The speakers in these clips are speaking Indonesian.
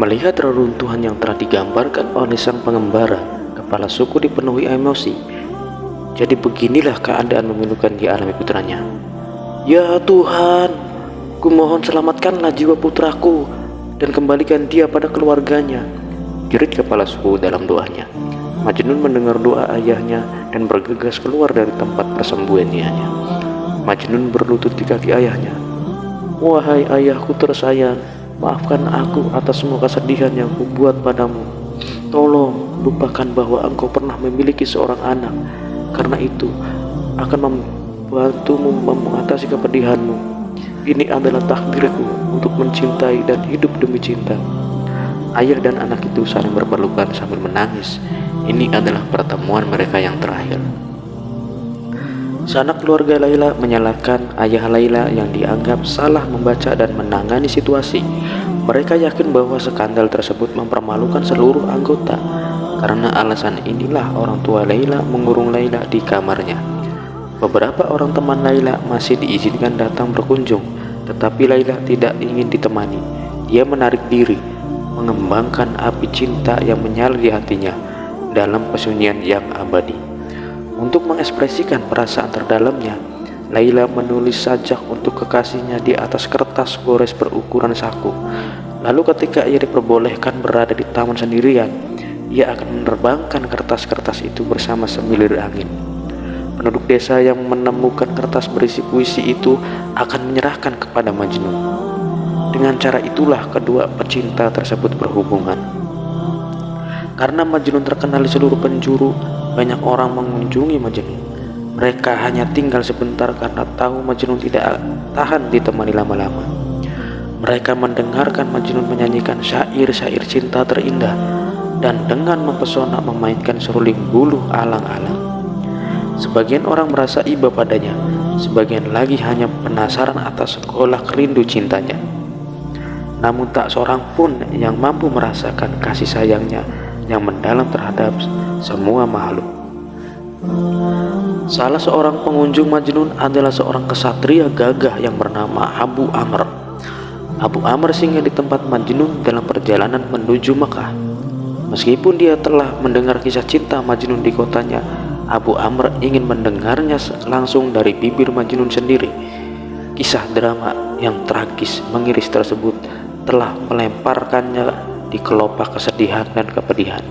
Melihat reruntuhan yang telah digambarkan oleh sang pengembara, kepala suku dipenuhi emosi. Jadi beginilah keadaan memilukan dialami putranya. Ya Tuhan, kumohon selamatkanlah jiwa putraku dan kembalikan dia pada keluarganya, jerit kepala suku dalam doanya. Majnun mendengar doa ayahnya dan bergegas keluar dari tempat persembunyiannya. Majnun berlutut di kaki ayahnya. Wahai ayahku tersayang, maafkan aku atas semua kesedihan yang kubuat padamu. Tolong lupakan bahwa engkau pernah memiliki seorang anak. Karena itu akan membantumu mengatasi kepedihanmu. Ini adalah takdirku untuk mencintai dan hidup demi cinta. Ayah dan anak itu saling berpelukan sambil menangis. Ini adalah pertemuan mereka yang terakhir. Sanak keluarga Laila menyalahkan ayah Laila yang dianggap salah membaca dan menangani situasi. Mereka yakin bahwa skandal tersebut mempermalukan seluruh anggota. Karena alasan inilah orang tua Laila mengurung Laila di kamarnya. Beberapa orang teman Laila masih diizinkan datang berkunjung, tetapi Laila tidak ingin ditemani. Dia menarik diri, mengembangkan api cinta yang menyala di hatinya dalam kesunyian yang abadi. Untuk mengekspresikan perasaan terdalamnya, Laila menulis sajak untuk kekasihnya di atas kertas gores berukuran saku. Lalu ketika ia diperbolehkan berada di taman sendirian, ia akan menerbangkan kertas-kertas itu bersama semilir angin. Penduduk desa yang menemukan kertas berisi puisi itu akan menyerahkan kepada Majnun. Dengan cara itulah kedua pecinta tersebut berhubungan. Karena Majnun terkenal di seluruh penjuru, banyak orang mengunjungi Majnun. Mereka hanya tinggal sebentar karena tahu Majnun tidak tahan ditemani lama-lama. Mereka mendengarkan Majnun menyanyikan syair-syair cinta terindah dan dengan mempesona memainkan seruling buluh alang-alang. Sebagian orang merasa iba padanya, sebagian lagi hanya penasaran atas sekolah rindu cintanya. Namun tak seorang pun yang mampu merasakan kasih sayangnya yang mendalam terhadap semua makhluk. Salah seorang pengunjung Majnun adalah seorang kesatria gagah yang bernama Abu Amr. Abu Amr singgah di tempat Majnun dalam perjalanan menuju Mekah. Meskipun dia telah mendengar kisah cinta Majnun di kotanya, Abu Amr ingin mendengarnya langsung dari bibir Majnun sendiri. Kisah drama yang tragis mengiris tersebut telah melemparkannya di kelopak kesedihan dan kepedihan,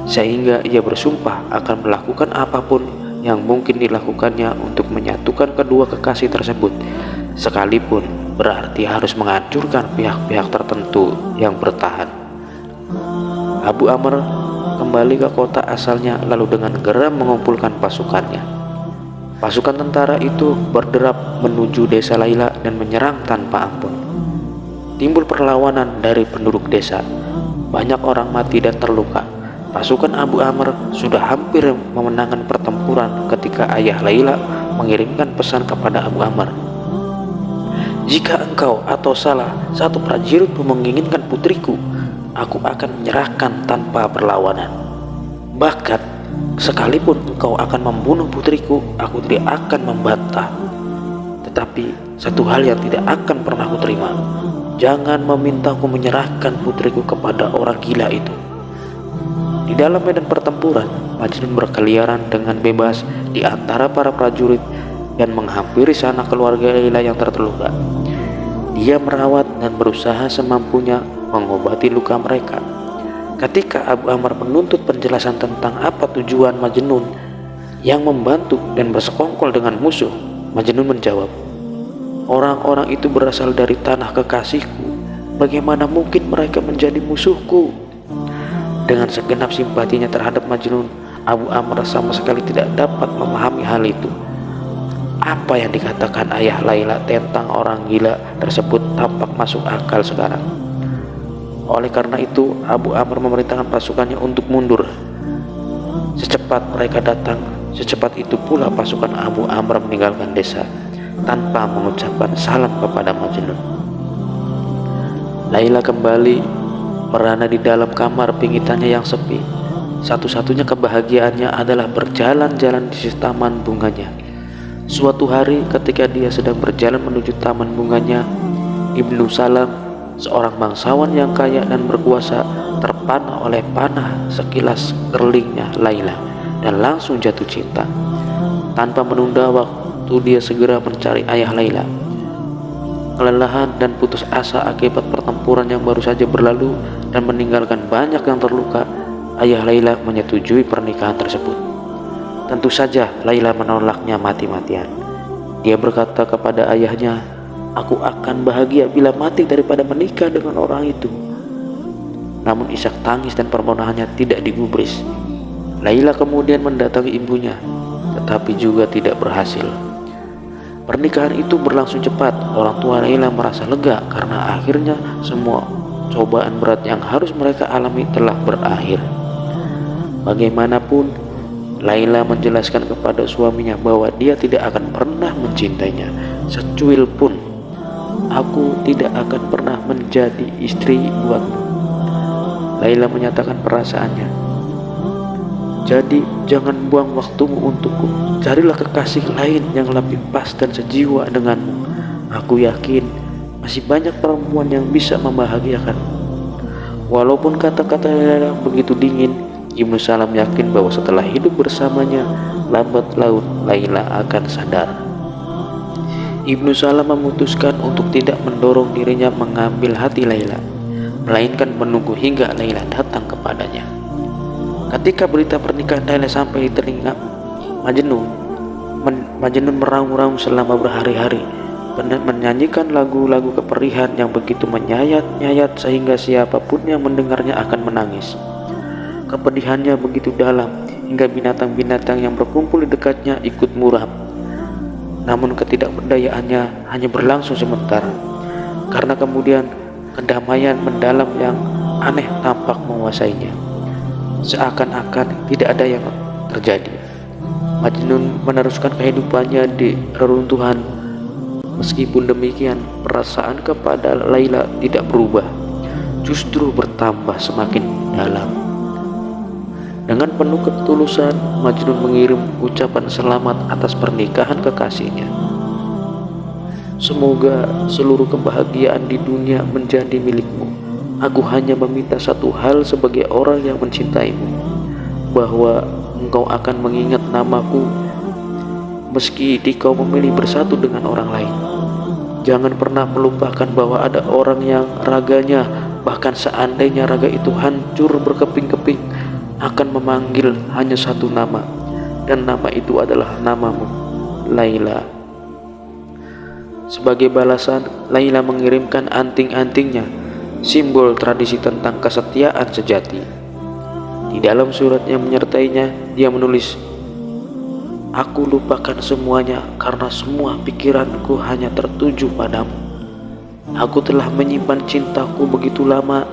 sehingga ia bersumpah akan melakukan apapun yang mungkin dilakukannya untuk menyatukan kedua kekasih tersebut, sekalipun berarti harus menghancurkan pihak-pihak tertentu yang bertahan. Abu Amr kembali ke kota asalnya lalu dengan geram mengumpulkan pasukannya. Pasukan tentara itu berderap menuju desa Laila dan menyerang tanpa ampun. Timbul perlawanan dari penduduk desa. Banyak orang mati dan terluka. Pasukan Abu Amr sudah hampir memenangkan pertempuran ketika ayah Laila mengirimkan pesan kepada Abu Amr. Jika engkau atau salah satu prajurit menginginkan putriku, aku akan menyerahkan tanpa perlawanan. Bahkan sekalipun engkau akan membunuh putriku, aku tidak akan membantah. Tetapi satu hal yang tidak akan pernah aku terima, jangan memintaku menyerahkan putriku kepada orang gila itu. Di dalam medan pertempuran, Majnun berkeliaran dengan bebas di antara para prajurit dan menghampiri sanak keluarga Laila yang terluka. Dia merawat dan berusaha semampunya mengobati luka mereka. Ketika Abu Amr menuntut penjelasan tentang apa tujuan Majnun yang membantu dan bersekongkol dengan musuh, Majnun menjawab, orang-orang itu berasal dari tanah kekasihku. Bagaimana mungkin mereka menjadi musuhku? Dengan segenap simpatinya terhadap Majnun, Abu Amr sama sekali tidak dapat memahami hal itu. Apa yang dikatakan ayah Laila tentang orang gila tersebut tampak masuk akal sekarang. Oleh karena itu, Abu Amr memerintahkan pasukannya untuk mundur. Secepat mereka datang, secepat itu pula pasukan Abu Amr meninggalkan desa tanpa mengucapkan salam kepada Majnun. Laila kembali berada di dalam kamar pingitannya yang sepi. Satu-satunya kebahagiaannya adalah berjalan-jalan di sisi taman bunganya. Suatu hari ketika dia sedang berjalan menuju taman bunganya, Ibnu Salam seorang bangsawan yang kaya dan berkuasa, terpana oleh panah sekilas kerlingnya Laila dan langsung jatuh cinta. Tanpa menunda waktu, dia segera mencari ayah Laila. Kelelahan dan putus asa akibat pertempuran yang baru saja berlalu dan meninggalkan banyak yang terluka, ayah Laila menyetujui pernikahan tersebut. Tentu saja Laila menolaknya mati-matian. Dia berkata kepada ayahnya, "Aku akan bahagia bila mati daripada menikah dengan orang itu." Namun isak tangis dan permohonannya tidak digubris. Laila kemudian mendatangi ibunya, tetapi juga tidak berhasil. Pernikahan itu berlangsung cepat. Orang tua Laila merasa lega karena akhirnya semua cobaan berat yang harus mereka alami telah berakhir. Bagaimanapun, Laila menjelaskan kepada suaminya bahwa dia tidak akan pernah mencintainya secuil pun. "Aku tidak akan pernah menjadi istri buatmu," Laila menyatakan perasaannya. "Jadi jangan buang waktumu untukku. Carilah kekasih lain yang lebih pas dan sejiwa denganmu. Aku yakin masih banyak perempuan yang bisa membahagiakanmu." Walaupun kata-kata Laila begitu dingin, Ibnu Salam yakin bahwa setelah hidup bersamanya, lambat laun Laila akan sadar. Ibnu Salam memutuskan untuk tidak mendorong dirinya mengambil hati Laila, melainkan menunggu hingga Laila datang kepadanya. Ketika berita pernikahan Laila sampai di telinga Majnun meraung-raung selama berhari-hari, menyanyikan lagu-lagu keperihan yang begitu menyayat-nyayat sehingga siapapun yang mendengarnya akan menangis. Kepedihannya begitu dalam hingga binatang-binatang yang berkumpul di dekatnya ikut muram. Namun ketidakberdayaannya hanya berlangsung sebentar, karena kemudian kedamaian mendalam yang aneh tampak menguasainya. Seakan-akan tidak ada yang terjadi. Majnun meneruskan kehidupannya di reruntuhan. Meskipun demikian, perasaan kepada Laila tidak berubah, justru bertambah semakin dalam. Dengan penuh ketulusan, Majnun mengirim ucapan selamat atas pernikahan kekasihnya. "Semoga seluruh kebahagiaan di dunia menjadi milikmu. Aku hanya meminta satu hal sebagai orang yang mencintaimu, bahwa engkau akan mengingat namaku meski dikau memilih bersatu dengan orang lain. Jangan pernah melupakan bahwa ada orang yang raganya, bahkan seandainya raga itu hancur berkeping-keping, akan memanggil hanya satu nama, dan nama itu adalah namamu, Laila." Sebagai balasan, Laila mengirimkan anting-antingnya, simbol tradisi tentang kesetiaan sejati. Di dalam surat yang menyertainya, dia menulis, "Aku lupakan semuanya karena semua pikiranku hanya tertuju padamu. Aku telah menyimpan cintaku begitu lama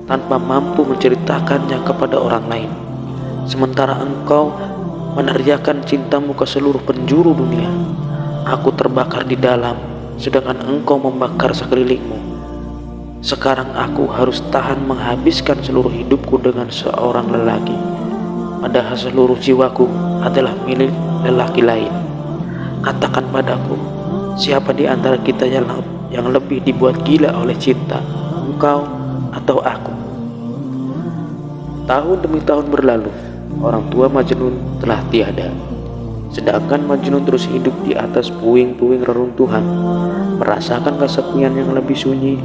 tanpa mampu menceritakannya kepada orang lain. Sementara engkau meneriakkan cintamu ke seluruh penjuru dunia. Aku terbakar di dalam, sedangkan engkau membakar sekelilingmu. Sekarang aku harus tahan menghabiskan seluruh hidupku dengan seorang lelaki, padahal seluruh jiwaku adalah milik lelaki lain. Katakan padaku, siapa di antara kita yang lebih dibuat gila oleh cinta, engkau atau aku?" Tahun demi tahun berlalu, orang tua Majnun telah tiada. Sedangkan Majnun terus hidup di atas puing-puing reruntuhan, merasakan kesepian yang lebih sunyi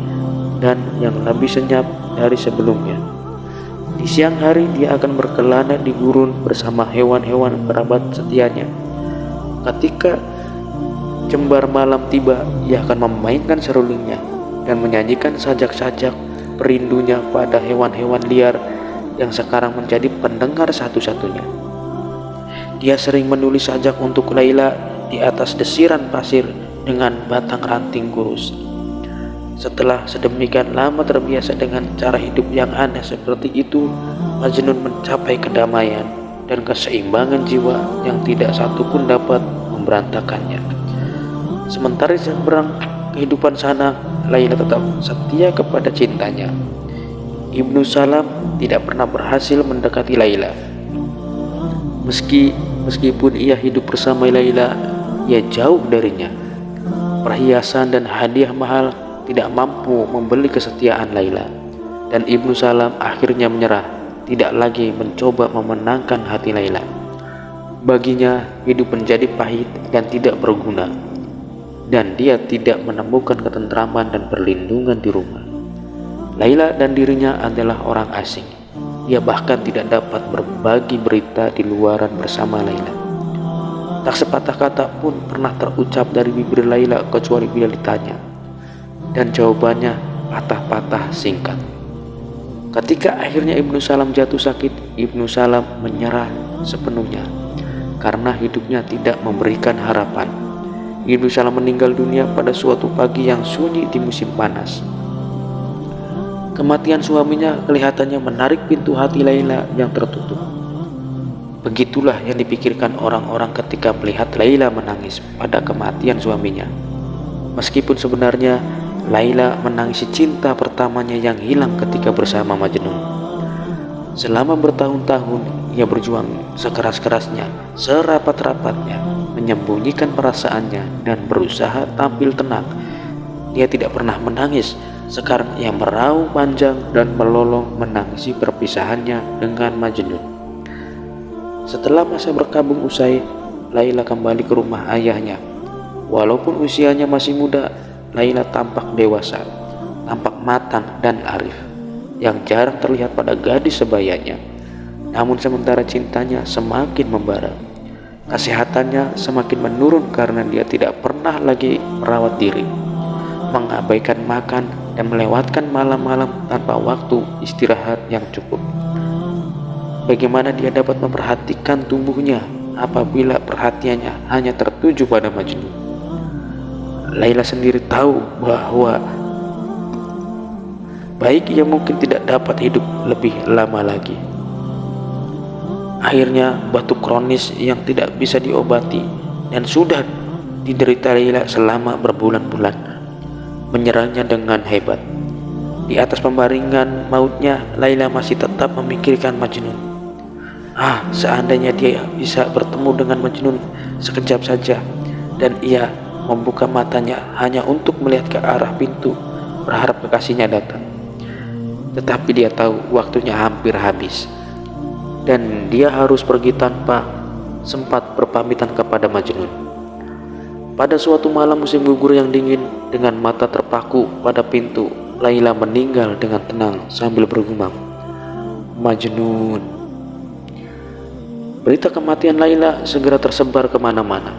dan yang lebih senyap dari sebelumnya. Di siang hari dia akan berkelana di gurun bersama hewan-hewan kerabat setianya. Ketika jembar malam tiba, ia akan memainkan serulingnya dan menyanyikan sajak-sajak perindunya pada hewan-hewan liar yang sekarang menjadi pendengar satu-satunya. Dia sering menulis sajak untuk Laila di atas desiran pasir dengan batang ranting kurus. Setelah sedemikian lama terbiasa dengan cara hidup yang aneh seperti itu, Majnun mencapai kedamaian dan keseimbangan jiwa yang tidak satupun dapat memberantakannya. Sementara di seberang kehidupan sana, Laila tetap setia kepada cintanya. Ibnu Salam tidak pernah berhasil mendekati Laila. Meskipun ia hidup bersama Laila, ia jauh darinya. Perhiasan dan hadiah mahal tidak mampu membeli kesetiaan Laila, dan Ibnu Salam akhirnya menyerah, tidak lagi mencoba memenangkan hati Laila. Baginya hidup menjadi pahit dan tidak berguna, dan dia tidak menemukan ketentraman dan perlindungan di rumah. Laila dan dirinya adalah orang asing. Ia bahkan tidak dapat berbagi berita di luaran bersama Laila. Tak sepatah kata pun pernah terucap dari bibir Laila kecuali bila ditanya, dan jawabannya patah-patah singkat. Ketika akhirnya Ibnu Salam jatuh sakit, Ibnu Salam menyerah sepenuhnya karena hidupnya tidak memberikan harapan. Ibnu Salam meninggal dunia pada suatu pagi yang sunyi di musim panas. Kematian suaminya kelihatannya menarik pintu hati Laila yang tertutup. Begitulah yang dipikirkan orang-orang ketika melihat Laila menangis pada kematian suaminya. Meskipun sebenarnya Laila menangisi cinta pertamanya yang hilang ketika bersama Majnun. Selama bertahun-tahun ia berjuang sekeras-kerasnya, serapat-rapatnya, menyembunyikan perasaannya dan berusaha tampil tenang. Dia tidak pernah menangis. Sekarang ia meraung panjang dan melolong menangisi perpisahannya dengan Majnun. Setelah masa berkabung usai, Laila kembali ke rumah ayahnya. Walaupun usianya masih muda, Laila tampak dewasa, tampak matang dan arif, yang jarang terlihat pada gadis sebayanya. Namun sementara cintanya semakin membara, kesehatannya semakin menurun karena dia tidak pernah lagi merawat diri, mengabaikan makan dan melewatkan malam-malam tanpa waktu istirahat yang cukup. Bagaimana dia dapat memperhatikan tubuhnya apabila perhatiannya hanya tertuju pada Majnun? Laila sendiri tahu bahwa baik ia mungkin tidak dapat hidup lebih lama lagi. Akhirnya batuk kronis yang tidak bisa diobati dan sudah diderita Laila selama berbulan-bulan menyerangnya dengan hebat. Di atas pembaringan mautnya, Laila masih tetap memikirkan Majnun. Seandainya dia bisa bertemu dengan Majnun sekejap saja, dan ia membuka matanya hanya untuk melihat ke arah pintu, berharap kekasihnya datang. Tetapi dia tahu waktunya hampir habis, dan dia harus pergi tanpa sempat berpamitan kepada Majnun. Pada suatu malam musim gugur yang dingin, dengan mata terpaku pada pintu, Laila meninggal dengan tenang sambil bergumam, "Majnun." Berita kematian Laila segera tersebar kemana-mana.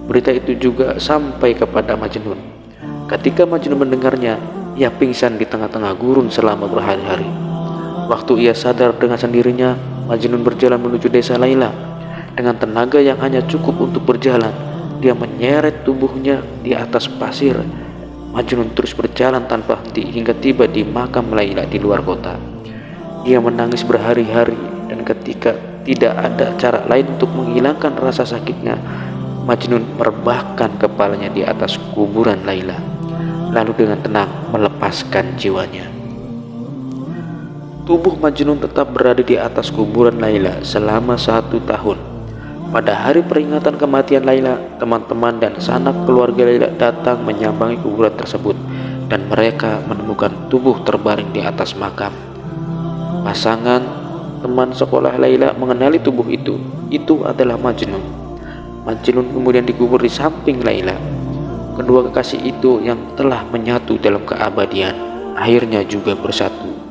Berita itu juga sampai kepada Majnun. Ketika Majnun mendengarnya, ia pingsan di tengah-tengah gurun selama berhari-hari. Waktu ia sadar dengan sendirinya, Majnun berjalan menuju desa Laila. Dengan tenaga yang hanya cukup untuk berjalan, dia menyeret tubuhnya di atas pasir. Majnun terus berjalan tanpa henti hingga tiba di makam Laila di luar kota. Dia menangis berhari-hari, dan ketika tidak ada cara lain untuk menghilangkan rasa sakitnya, Majnun merebahkan kepalanya di atas kuburan Laila, lalu dengan tenang melepaskan jiwanya. Tubuh Majnun tetap berada di atas kuburan Laila selama 1 tahun. Pada hari peringatan kematian Laila, teman-teman dan sanak keluarga Laila datang menyambangi kuburan tersebut, dan mereka menemukan tubuh terbaring di atas makam. Pasangan teman sekolah Laila mengenali tubuh itu. Itu adalah Majnun. Majnun kemudian dikubur di samping Laila. Kedua kekasih itu yang telah menyatu dalam keabadian akhirnya juga bersatu.